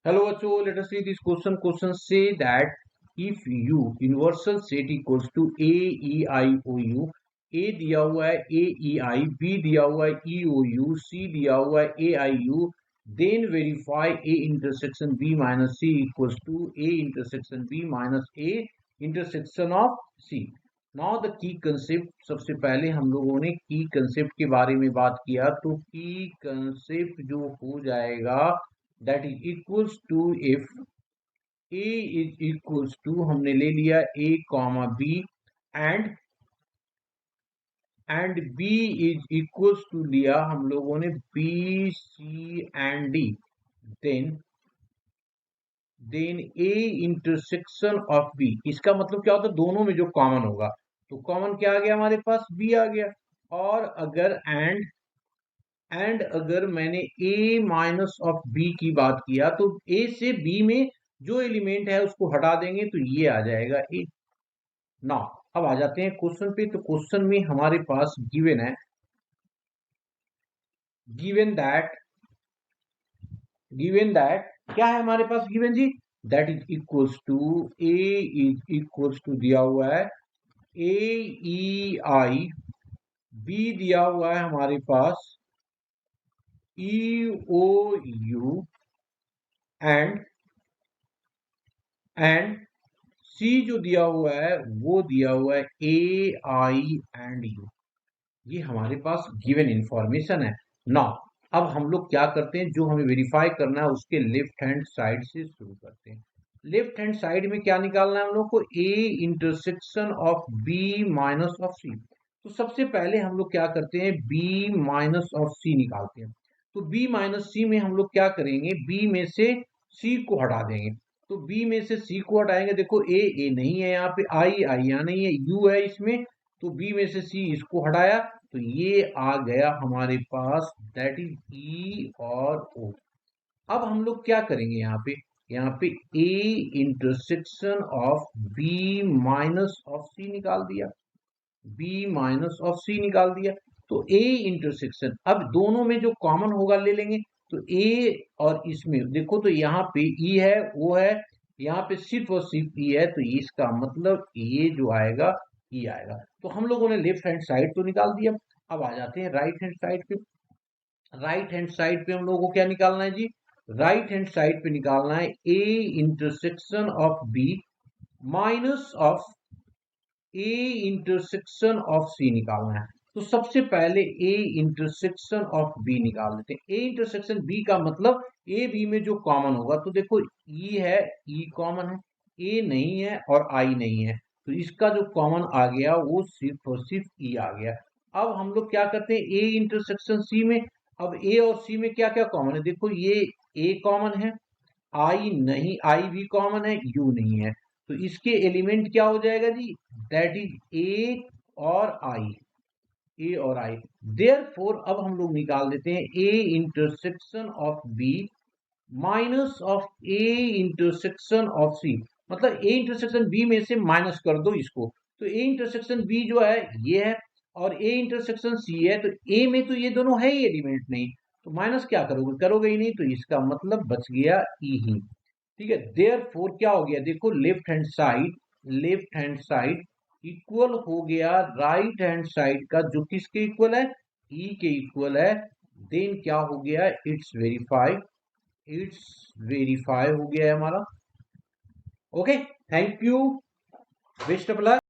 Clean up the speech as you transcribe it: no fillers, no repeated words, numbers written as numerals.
Hello बच्चों, let us see this question. Question say that if U universal set equals to A E I O U, A दिया हुआ है A E I, B दिया हुआ है E O U, C दिया हुआ है A I U, then verify A intersection B minus C equals to A intersection B minus A intersection of C. Now the key concept, सबसे पहले हम लोगों ने की कंसेप्ट के बारे में बात किया, तो की कंसेप्ट जो हो जाएगा that is equals to if A is equals to हमने ले लिया A comma B and B is equals to लिया हम लोगों ने B C and D, then A intersection of B. इसका मतलब क्या होता है, दोनों में जो कॉमन होगा, तो कॉमन क्या आ गया हमारे पास, B आ गया। और अगर एंड अगर मैंने A माइनस ऑफ B की बात किया तो A से B में जो एलिमेंट है उसको हटा देंगे तो ये आ जाएगा A। ना अब आ जाते हैं क्वेश्चन पे। तो क्वेश्चन में हमारे पास गिवन है, गिवन दैट क्या है हमारे पास given G, that is equals to A is equals to दिया हुआ है AEI, B दिया हुआ है हमारे पास EOU एंड C जो दिया हुआ है वो दिया हुआ है AI एंड U। ये हमारे पास गिवन इंफॉर्मेशन है। नाउ अब हम लोग क्या करते हैं, जो हमें वेरीफाई करना है उसके लेफ्ट हैंड साइड से शुरू करते हैं। लेफ्ट हैंड साइड में क्या निकालना है हम लोग को, A intersection of B minus of C। तो सबसे पहले हम लोग क्या करते हैं, B माइनस ऑफ C निकालते हैं। तो B माइनस C में हम लोग क्या करेंगे, B में से C को हटा देंगे। तो B में से C को हटाएंगे, देखो A नहीं है यहाँ पे, I यहाँ नहीं है, U है इसमें, तो B में से C इसको हटाया तो ये आ गया हमारे पास, दैट इज E और O। अब हम लोग क्या करेंगे यहाँ पे A intersection of B minus of C निकाल दिया, B माइनस ऑफ C निकाल दिया। तो A इंटरसेक्शन, अब दोनों में जो कॉमन होगा ले लेंगे। तो A और इसमें देखो तो यहाँ पे E है, O है, यहाँ पे सिर्फ और सिर्फ E है, तो इसका मतलब ये जो आएगा E आएगा। तो हम लोगों ने लेफ्ट हैंड साइड तो निकाल दिया। अब आ जाते हैं राइट हैंड साइड पे। राइट हैंड साइड पे हम लोगों को क्या निकालना है जी, राइट हैंड साइड पे निकालना है A intersection of B minus of A intersection of C निकालना है। तो सबसे पहले A इंटरसेक्शन ऑफ B निकाल लेते हैं। A इंटरसेक्शन B का मतलब A B में जो कॉमन होगा, तो देखो E है, E कॉमन है, A नहीं है और I नहीं है, तो इसका जो कॉमन आ गया वो सिर्फ और सिर्फ E आ गया। अब हम लोग क्या करते हैं, A इंटरसेक्शन C में, अब A और C में क्या क्या कॉमन है, देखो ये A कॉमन है, I नहीं, I भी कॉमन है, U नहीं है, तो इसके एलिमेंट क्या हो जाएगा जी, दैट इज A और I, A और I। देयरफॉर अब हम लोग निकाल देते हैं A intersection of B minus of A intersection of C। मतलब A इंटरसेक्शन B में से माइनस कर दो इसको, तो A इंटरसेक्शन B जो है ये है और A इंटरसेक्शन C है, तो A में तो ये दोनों है ही एलिमेंट नहीं, तो माइनस क्या करोगे, करोगे ही नहीं, तो इसका मतलब बच गया E ही। ठीक है, देयरफॉर क्या हो गया, देखो लेफ्ट हैंड साइड इक्वल हो गया राइट हैंड साइड का, जो किसके इक्वल है, E के इक्वल है। देन क्या हो गया, इट्स वेरीफाई हो गया है हमारा। Okay, thank you, best of luck.